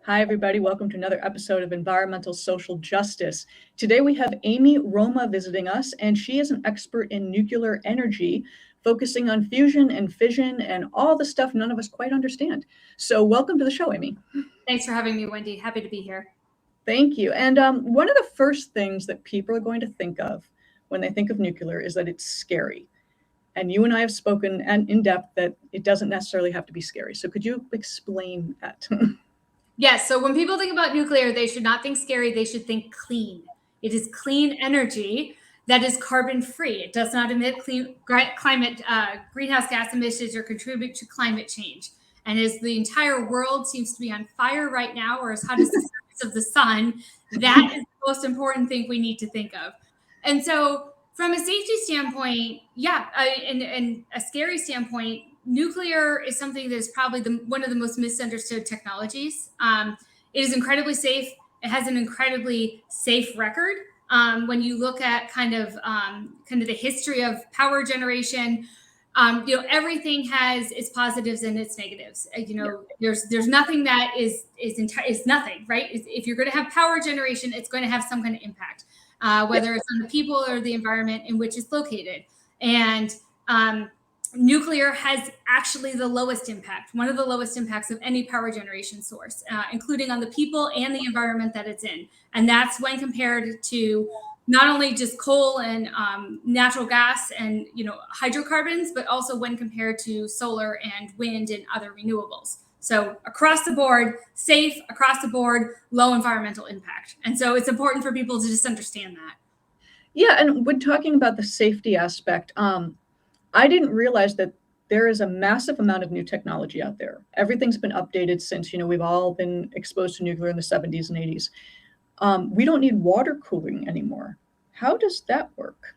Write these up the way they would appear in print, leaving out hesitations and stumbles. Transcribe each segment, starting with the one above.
Hi, everybody. Welcome to another episode of Environmental Social Justice. Today we have Amy Roma visiting us, and she is an expert in nuclear energy, focusing on fusion and fission and all the stuff none of us quite understand. So welcome to the show, Amy. Thanks for having me, Wendy. Happy to be here. Thank you. And one of the first things that people are going to think of when they think of nuclear is that it's scary. And you and I have spoken in depth that it doesn't necessarily have to be scary. So could you explain that? Yes. So when people think about nuclear, they should not think scary. They should think clean. It is clean energy that is carbon free. It does not emit greenhouse gas emissions or contribute to climate change. And as the entire world seems to be on fire right now, or as hot as the surface of the sun, that is the most important thing we need to think of. And so from a safety standpoint, and a scary standpoint, nuclear is something that is probably one of the most misunderstood technologies. It is incredibly safe. It has an incredibly safe record. When you look at kind of the history of power generation, everything has its positives and its negatives. There's nothing that is nothing, right? If you're going to have power generation, it's going to have some kind of impact, whether it's on the people or the environment in which it's located. And nuclear has actually the lowest impact, one of the lowest impacts of any power generation source, including on the people and the environment that it's in. And that's when compared to not only just coal and natural gas and hydrocarbons, but also when compared to solar and wind and other renewables. So across the board, safe, across the board, low environmental impact. And so it's important for people to just understand that. Yeah, and when talking about the safety aspect, I didn't realize that there is a massive amount of new technology out there. Everything's been updated since, we've all been exposed to nuclear in the 70s and 80s. We don't need water cooling anymore. How does that work?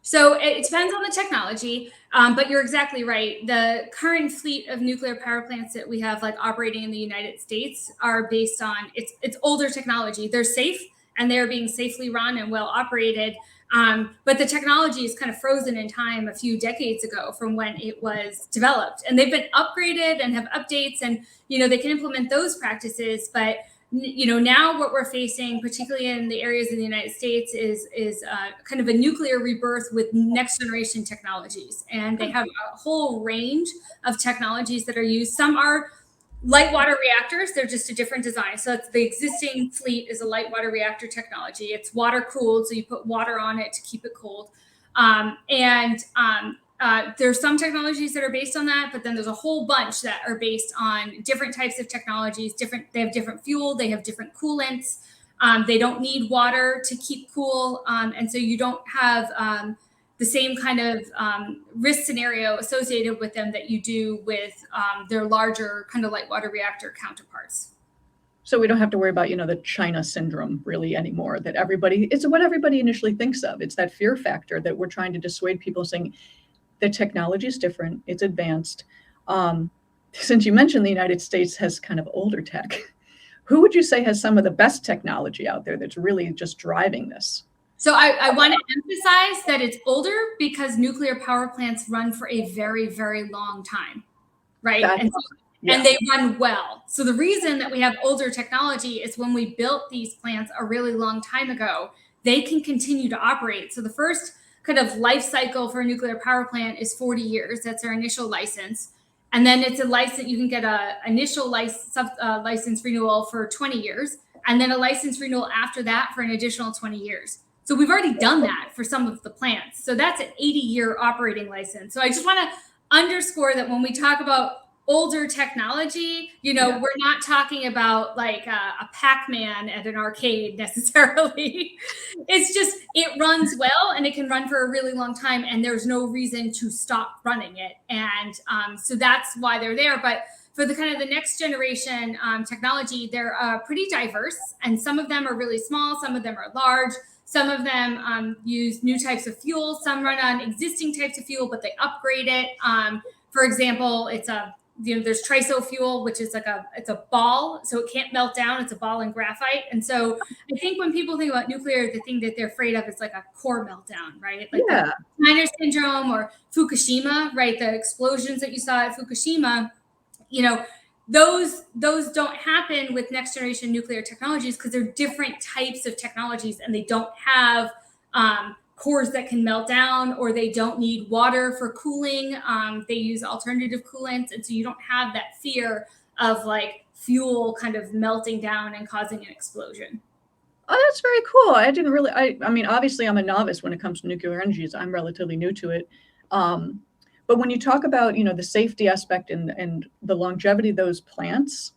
So it depends on the technology, but you're exactly right. The current fleet of nuclear power plants that we have operating in the United States are based on, it's older technology. They're safe and they're being safely run and well operated. But the technology is kind of frozen in time a few decades ago from when it was developed. And they've been upgraded and have updates and, they can implement those practices. But, now what we're facing, particularly in the areas in the United States, is kind of a nuclear rebirth with next generation technologies. And they have a whole range of technologies that are used. Some are light water reactors. They're just a different design. So it's the existing fleet is a light water reactor technology. It's water cooled. So you put water on it to keep it cold. There's some technologies that are based on that, but then there's a whole bunch that are based on different types of technologies. They have different fuel. They have different coolants. They don't need water to keep cool. And so you don't have the same kind of risk scenario associated with them that you do with their larger kind of light water reactor counterparts. So we don't have to worry about, the China syndrome really anymore, it's what everybody initially thinks of. It's that fear factor that we're trying to dissuade people, saying the technology is different, it's advanced. Since you mentioned the United States has kind of older tech, who would you say has some of the best technology out there that's really just driving this? So I want to emphasize that it's older because nuclear power plants run for a very, very long time, right? And they run well. So the reason that we have older technology is when we built these plants a really long time ago, they can continue to operate. So the first kind of life cycle for a nuclear power plant is 40 years. That's their initial license. And then it's a license, you can get an initial license renewal for 20 years, and then a license renewal after that for an additional 20 years. So we've already done that for some of the plants. So that's an 80-year operating license. So I just want to underscore that when we talk about older technology, we're not talking about like a Pac-Man at an arcade necessarily. It's just, it runs well and it can run for a really long time and there's no reason to stop running it. And so that's why they're there. But for the kind of the next generation technology, they're pretty diverse, and some of them are really small, some of them are large. Some of them use new types of fuel. Some run on existing types of fuel, but they upgrade it. For example, it's there's triso fuel, which is it's a ball, so it can't melt down. It's a ball in graphite. And so I think when people think about nuclear, the thing that they're afraid of is like a core meltdown, right? Like the Miner syndrome or Fukushima, right? The explosions that you saw at Fukushima, those don't happen with next generation nuclear technologies because they're different types of technologies, and they don't have cores that can melt down, or they don't need water for cooling. They use alternative coolants, and so you don't have that fear of like fuel kind of melting down and causing an explosion. Oh, that's very cool. I didn't really, I mean, obviously I'm a novice when it comes to nuclear energies. I'm relatively new to it. But when you talk about, the safety aspect and the longevity of those plants,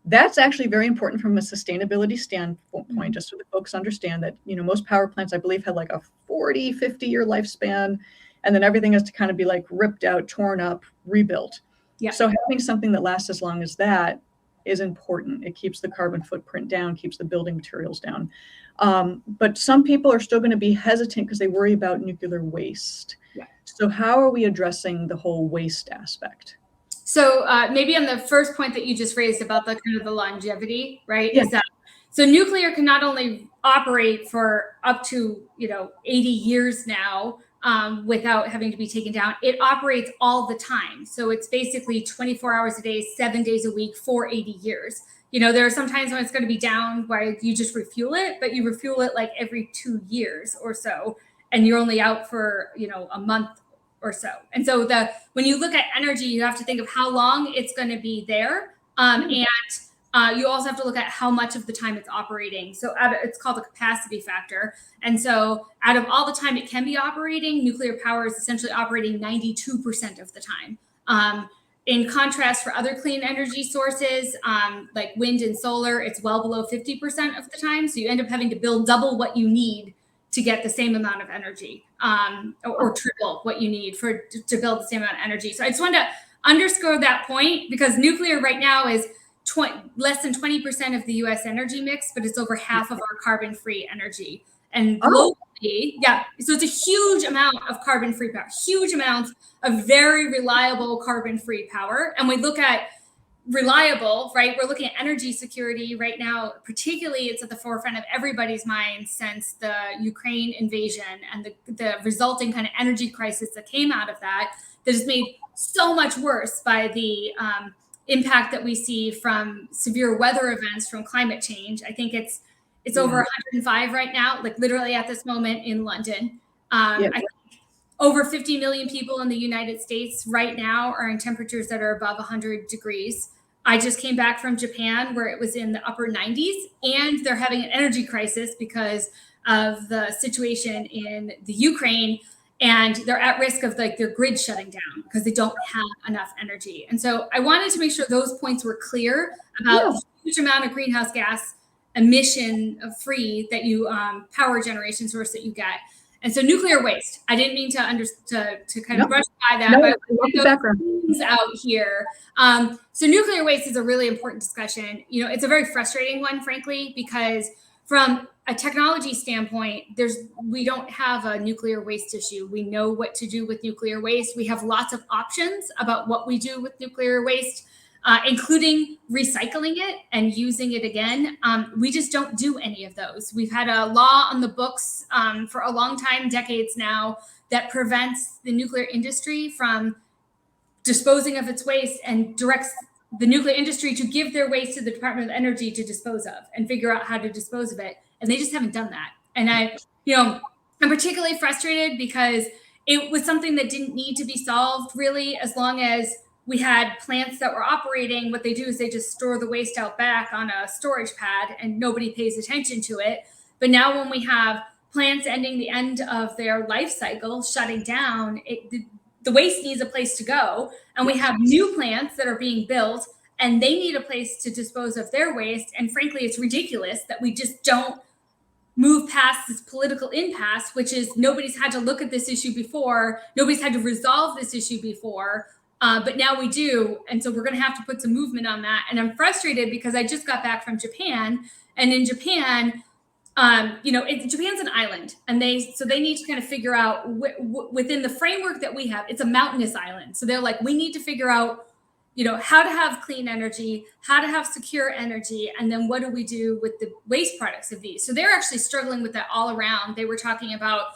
that's actually very important from a sustainability standpoint, just so that folks understand that, most power plants, I believe, had like a 40, 50-year lifespan, and then everything has to kind of be like ripped out, torn up, rebuilt. Yeah. So having something that lasts as long as that is important. It keeps the carbon footprint down, keeps the building materials down. But some people are still going to be hesitant because they worry about nuclear waste. Yeah. So how are we addressing the whole waste aspect? So maybe on the first point that you just raised about the kind of the longevity, right? Yeah. Is that so nuclear can not only operate for up to 80 years now without having to be taken down. It operates all the time. So it's basically 24 hours a day, 7 days a week for 80 years. There are some times when it's going to be down where you just refuel it, but you refuel it like every 2 years or so, and you're only out for a month or so. And so when you look at energy, you have to think of how long it's going to be there, and you also have to look at how much of the time it's operating. So it's called the capacity factor. And so out of all the time it can be operating, nuclear power is essentially operating 92% of the time. In contrast, for other clean energy sources, like wind and solar, it's well below 50% of the time. So you end up having to build double what you need to get the same amount of energy, or triple what you need to build the same amount of energy. So I just wanted to underscore that point, because nuclear right now is less than 20% of the US energy mix, but it's over half of our carbon-free energy. And globally, so it's a huge amount of carbon-free power, huge amounts of very reliable carbon-free power. And we look at reliable, right? We're looking at energy security right now, particularly it's at the forefront of everybody's mind since the Ukraine invasion and the resulting kind of energy crisis that came out of that is made so much worse by the impact that we see from severe weather events from climate change. I think it's over 105 right now, like literally at this moment in London. I think over 50 million people in the United States right now are in temperatures that are above 100 degrees. I just came back from Japan where it was in the upper 90s, and they're having an energy crisis because of the situation in the Ukraine. And they're at risk of like their grid shutting down because they don't have enough energy. And so I wanted to make sure those points were clear about the huge amount of greenhouse gas emission free that you power generation source that you get. And so nuclear waste, I didn't mean to kind of brush by that, but things out here. So nuclear waste is a really important discussion. It's a very frustrating one, frankly, because from a technology standpoint, we don't have a nuclear waste issue. We know what to do with nuclear waste. We have lots of options about what we do with nuclear waste, including recycling it and using it again. We just don't do any of those. We've had a law on the books for a long time, decades now, that prevents the nuclear industry from disposing of its waste and directs the nuclear industry to give their waste to the Department of Energy to dispose of and figure out how to dispose of it. And they just haven't done that. And I'm particularly frustrated because it was something that didn't need to be solved really, as long as we had plants that were operating. What they do is they just store the waste out back on a storage pad and nobody pays attention to it. But now when we have plants ending the end of their life cycle, shutting down, the waste needs a place to go. And we have new plants that are being built and they need a place to dispose of their waste. And frankly, it's ridiculous that we just don't move past this political impasse, which is nobody's had to look at this issue before. Nobody's had to resolve this issue before. But now we do. And so we're going to have to put some movement on that. And I'm frustrated because I just got back from Japan. And in Japan, Japan's an island, and they need to kind of figure out within the framework that we have. It's a mountainous island, so they're like, we need to figure out, how to have clean energy, how to have secure energy, and then what do we do with the waste products of these? So they're actually struggling with that all around. They were talking about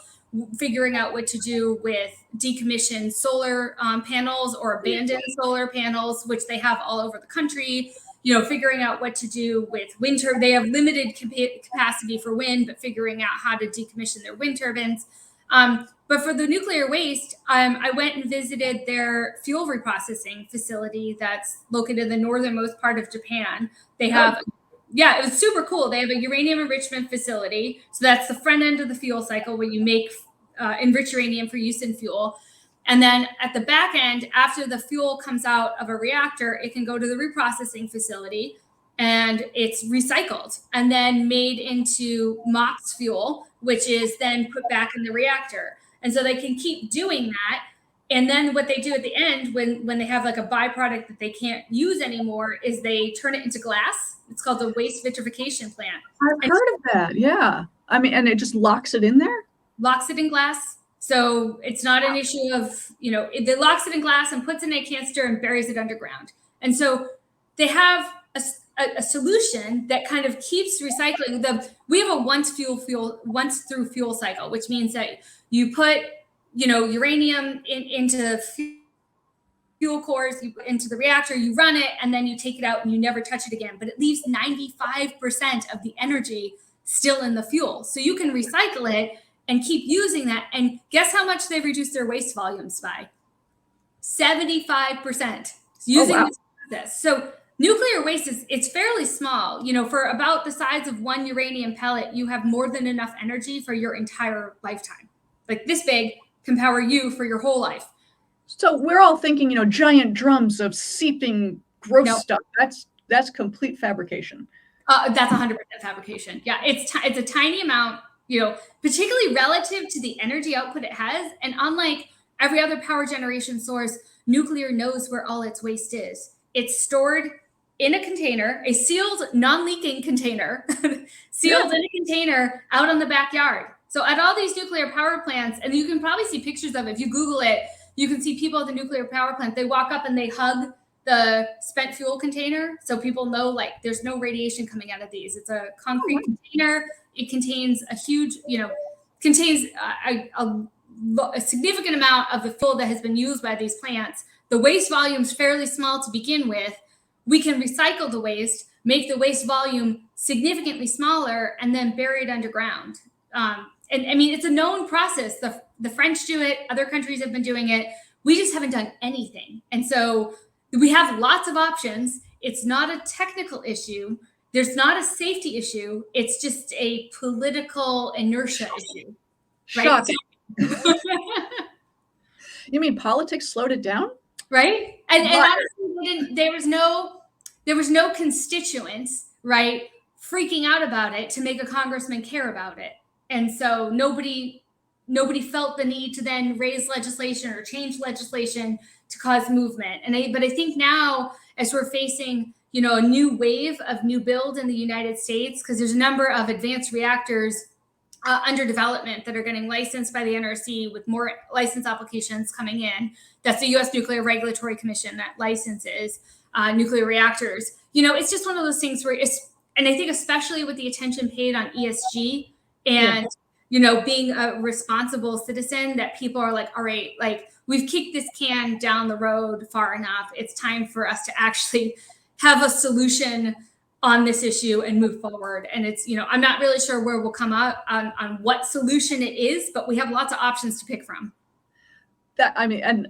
figuring out what to do with decommissioned solar panels or abandoned solar panels, which they have all over the country. Figuring out what to do with wind turbines. They have limited capacity for wind, but figuring out how to decommission their wind turbines. But for the nuclear waste, I went and visited their fuel reprocessing facility that's located in the northernmost part of Japan. They have, it was super cool. They have a uranium enrichment facility. So that's the front end of the fuel cycle where you make enrich uranium for use in fuel. And then at the back end, after the fuel comes out of a reactor, it can go to the reprocessing facility and it's recycled and then made into MOX fuel, which is then put back in the reactor. And so they can keep doing that. And then what they do at the end, when they have like a byproduct that they can't use anymore, is they turn it into glass. It's called the waste vitrification plant. I've heard of that. Yeah. I mean, and it just locks it in there? Locks it in glass. So it's not an issue of, it locks it in glass and puts it in a canister and buries it underground. And so they have a solution that kind of keeps recycling. We have a once through fuel cycle, which means that you put, uranium into fuel cores, into the reactor, you run it, and then you take it out and you never touch it again. But it leaves 95% of the energy still in the fuel. So you can recycle it and keep using that. And guess how much they've reduced their waste volumes by? 75% using this process. So nuclear waste it's fairly small. For about the size of one uranium pellet, you have more than enough energy for your entire lifetime. Like this big can power you for your whole life. So we're all thinking, giant drums of seeping gross stuff. That's complete fabrication. That's 100% fabrication. Yeah, it's a tiny amount, particularly relative to the energy output it has. And unlike every other power generation source, nuclear knows where all its waste is. It's stored in a container, a sealed, non-leaking container, in a container out on the backyard. So at all these nuclear power plants, and you can probably see pictures of it. If you Google it, you can see people at the nuclear power plant. They walk up and they hug the spent fuel container. So people know there's no radiation coming out of these. It's a concrete container. It contains a huge, a significant amount of the fuel that has been used by these plants. The waste volume is fairly small to begin with. We can recycle the waste, make the waste volume significantly smaller, and then bury it underground. And I mean, it's a known process. The French do it. Other countries have been doing it. We just haven't done anything. And so we have lots of options. It's not a technical issue. There's not a safety issue. It's just a political inertia issue. Right? Shocking. You mean politics slowed it down? Right. And honestly, there was no constituents, right, freaking out about it to make a congressman care about it. And so nobody felt the need to then raise legislation or change legislation to cause movement. But I think now, as we're facing, a new wave of new build in the United States, because there's a number of advanced reactors under development that are getting licensed by the NRC with more license applications coming in. That's the U.S. Nuclear Regulatory Commission that licenses nuclear reactors. It's just one of those things where and I think especially with the attention paid on ESG and, being a responsible citizen, that people are like, all right, we've kicked this can down the road far enough. It's time for us to actually have a solution on this issue and move forward. And it's, I'm not really sure where we'll come out on what solution it is, but we have lots of options to pick from. And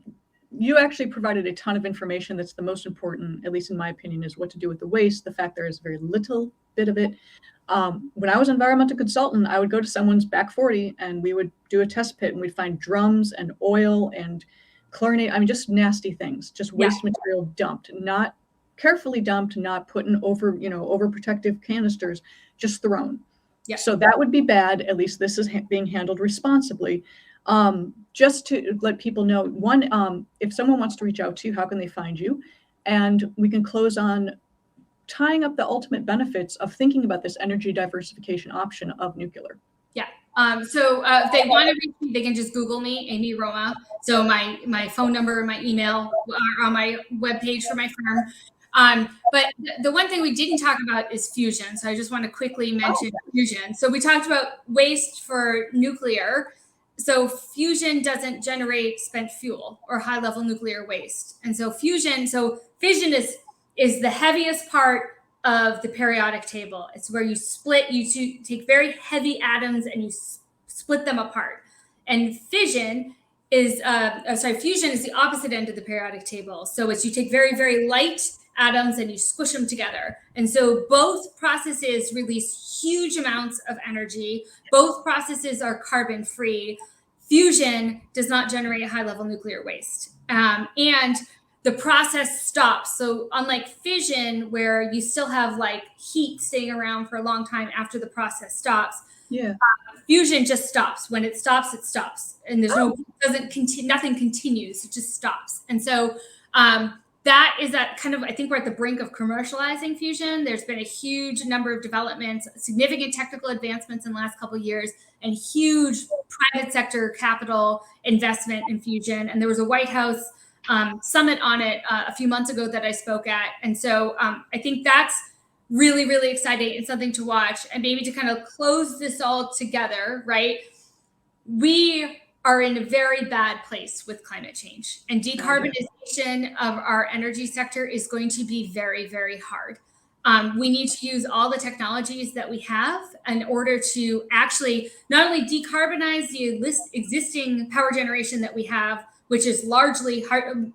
you actually provided a ton of information. That's the most important, at least in my opinion, is what to do with the waste. The fact there is very little bit of it. When I was an environmental consultant, I would go to someone's back 40 and we would do a test pit and we'd find drums and oil and chlorinate. Just nasty things, just waste material dumped, not carefully dumped, not put in overprotective canisters, just thrown. Yeah. So that would be bad. At least this is being handled responsibly. Just to let people know, one, if someone wants to reach out to you, how can they find you? And we can close on tying up the ultimate benefits of thinking about this energy diversification option of nuclear. Yeah. So if they want to reach me, they can just Google me, Amy Roma. So my phone number, my email are on my webpage for my firm. But the one thing we didn't talk about is fusion. So I just want to quickly mention fusion. So we talked about waste for nuclear. so fusion doesn't generate spent fuel or high level nuclear waste. And so fission is the heaviest part of the periodic table. It's where you take very heavy atoms and you split them apart. And fusion is the opposite end of the periodic table. So it's you take very, very light atoms and you squish them together. And so both processes release huge amounts of energy. Both processes are carbon free. Fusion does not generate high level nuclear waste. And the process stops. So unlike fission, where you still have like heat staying around for a long time after the process stops, fusion just stops. When it stops, it stops. And there's nothing continues, it just stops. And so that is that kind of, I think we're at the brink of commercializing fusion. There's been a huge number of developments, significant technical advancements in the last couple of years, and huge private sector capital investment in fusion. And there was a White House summit on it a few months ago that I spoke at. And so I think that's really, really exciting and something to watch. And maybe to kind of close this all together, right? We are in a very bad place with climate change, and decarbonization of our energy sector is going to be very, very hard. We need to use all the technologies that we have in order to actually not only decarbonize the existing power generation that we have, which is largely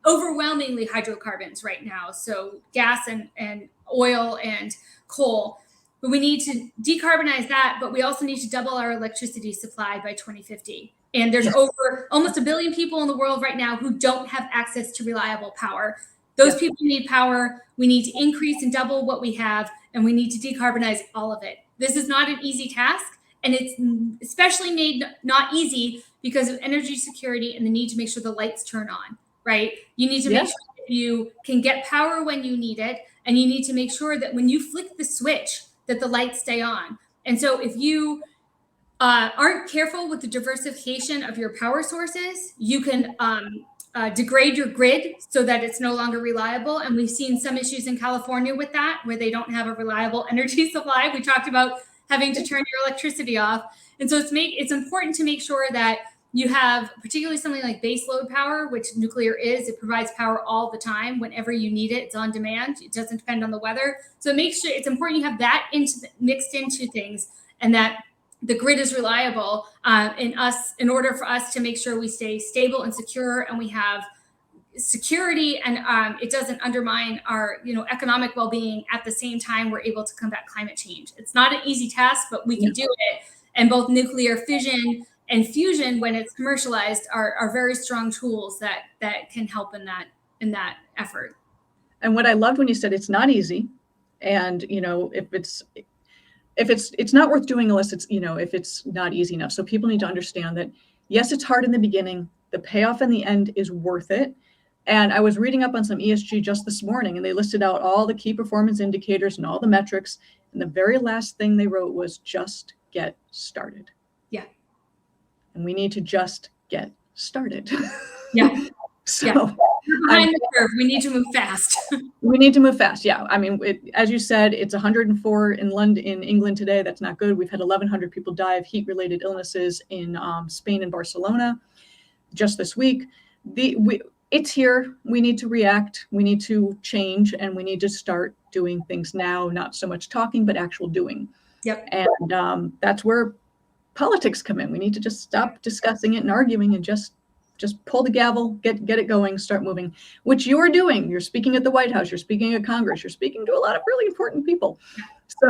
overwhelmingly hydrocarbons right now. So gas and oil and coal. But we need to decarbonize that, but we also need to double our electricity supply by 2050. And there's over almost 1 billion people in the world right now who don't have access to reliable power. Those people need power. We need to increase and double what we have, and we need to decarbonize all of it. This is not an easy task, and it's especially made not easy because of energy security and the need to make sure the lights turn on, right? You need to make sure that you can get power when you need it, and you need to make sure that when you flick the switch, that the lights stay on. And so if you aren't careful with the diversification of your power sources, you can degrade your grid so that it's no longer reliable. And we've seen some issues in California with that, where they don't have a reliable energy supply. We talked about having to turn your electricity off. And so it's important to make sure that you have particularly something like base load power, which nuclear is. It provides power all the time. Whenever you need it, it's on demand. It doesn't depend on the weather. So it's important you have that mixed into things, and that the grid is reliable in order for us to make sure we stay stable and secure, and we have security, and it doesn't undermine our economic well-being. At the same time, we're able to combat climate change. It's not an easy task, but we can do it. And both nuclear fission and fusion, when it's commercialized, are very strong tools that can help in that effort. And what I loved when you said it's not easy, and if it's not worth doing unless it's if it's not easy enough. So people need to understand that yes, it's hard in the beginning. The payoff in the end is worth it. And I was reading up on some ESG just this morning, and they listed out all the key performance indicators and all the metrics. And the very last thing they wrote was just get started. Yeah. And we need to just get started. Yeah. So we're behind the curve. We need to move fast. We need to move fast. Yeah. I mean, as you said, it's 104 in England today. That's not good. We've had 1,100 people die of heat-related illnesses in Spain and Barcelona just this week. It's here. We need to react. We need to change, and we need to start doing things now. Not so much talking, but actual doing. Yep. And that's where politics come in. We need to just stop discussing it and arguing, and just pull the gavel, get it going, start moving, which you're doing. You're speaking at the White House, you're speaking at Congress, you're speaking to a lot of really important people. So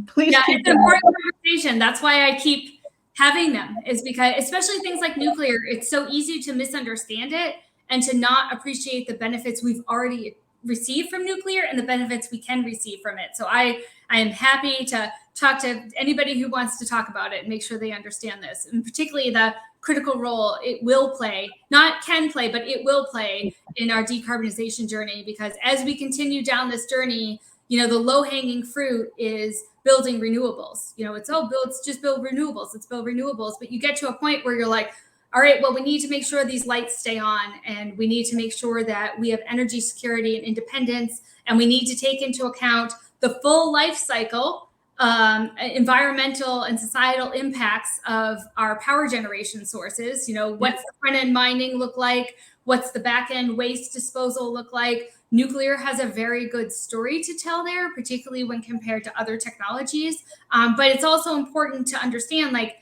please keep it's an important conversation. That's why I keep having them, is because especially things like nuclear, it's so easy to misunderstand it and to not appreciate the benefits we've already received from nuclear and the benefits we can receive from it. So I am happy to talk to anybody who wants to talk about it and make sure they understand this, and particularly the critical role it will play, not can play, but it will play in our decarbonization journey. Because as we continue down this journey, the low-hanging fruit is building renewables. It's just build renewables. But you get to a point where you're like, all right, well, we need to make sure these lights stay on, and we need to make sure that we have energy security and independence, and we need to take into account the full life cycle environmental and societal impacts of our power generation sources. You know, what's the front end mining look like? What's the back end waste disposal look like? Nuclear has a very good story to tell there, particularly when compared to other technologies. But it's also important to understand, like,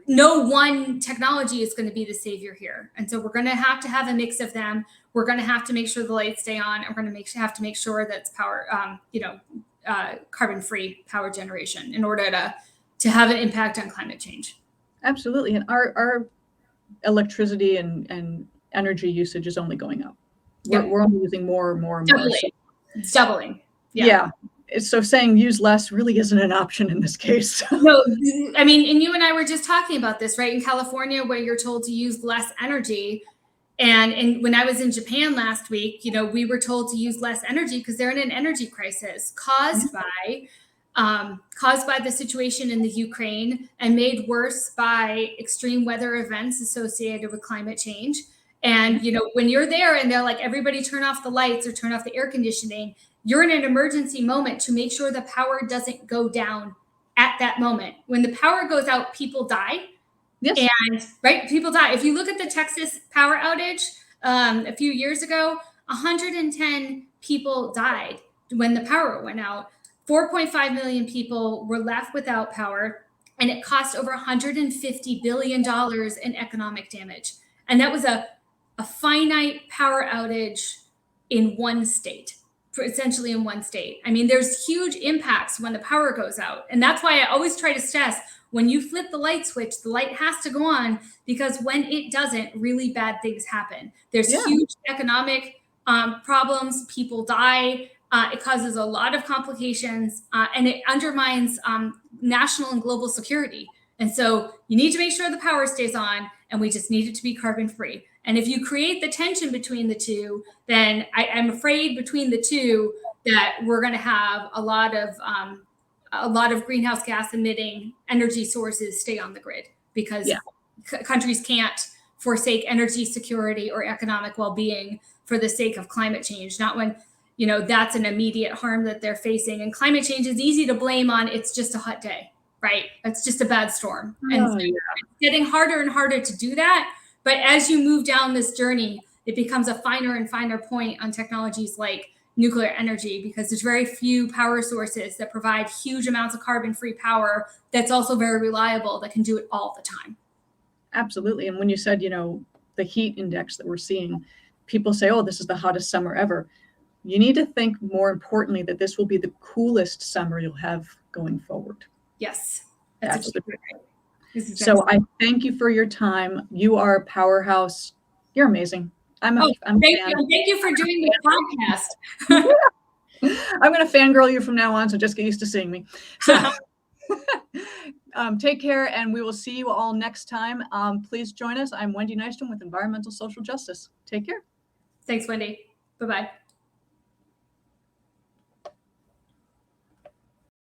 no one technology is going to be the savior here. And so we're going to have a mix of them. We're going to have to make sure the lights stay on. And we're going to have to make sure that's power, carbon-free power generation in order to have an impact on climate change. Absolutely. And our electricity and energy usage is only going up. We're only using more and more and more. So, it's doubling. Yeah. So saying use less really isn't an option in this case. No, I mean, and you and I were just talking about this, right? In California, where you're told to use less energy. And when I was in Japan last week, you know, we were told to use less energy because they're in an energy crisis caused by the situation in the Ukraine and made worse by extreme weather events associated with climate change. And, you know, when you're there and they're like, everybody turn off the lights or turn off the air conditioning, you're in an emergency moment to make sure the power doesn't go down at that moment. When the power goes out, people die. Yes. And right, people die. If you look at the Texas power outage a few years ago, 110 people died when the power went out. 4.5 million people were left without power, and it cost over $150 billion in economic damage. And that was a finite power outage in one state, essentially in one state. I mean, there's huge impacts when the power goes out. And that's why I always try to stress, when you flip the light switch, the light has to go on, because when it doesn't, really bad things happen. There's huge economic problems. People die. It causes a lot of complications, and it undermines national and global security. And so you need to make sure the power stays on, and we just need it to be carbon free. And if you create the tension between the two, then I'm afraid between the two that we're going to have a lot of greenhouse gas emitting energy sources stay on the grid, because countries can't forsake energy security or economic well-being for the sake of climate change. Not when, you know, that's an immediate harm that they're facing. And climate change is easy to blame on, it's just a hot day, right? It's just a bad storm. And so it's getting harder and harder to do that. But as you move down this journey, it becomes a finer and finer point on technologies like nuclear energy, because there's very few power sources that provide huge amounts of carbon-free power that's also very reliable, that can do it all the time. Absolutely. And when you said, you know, the heat index that we're seeing, people say, oh, this is the hottest summer ever. You need to think more importantly that this will be the coolest summer you'll have going forward. Yes. That's the So I thank you for your time. You are a powerhouse. You're amazing. I'm a fan. Thank you for doing the podcast. I'm going to fangirl you from now on, so just get used to seeing me. So, take care, and we will see you all next time. Please join us. I'm Wendy Nystrom with Environmental Social Justice. Take care. Thanks, Wendy. Bye-bye.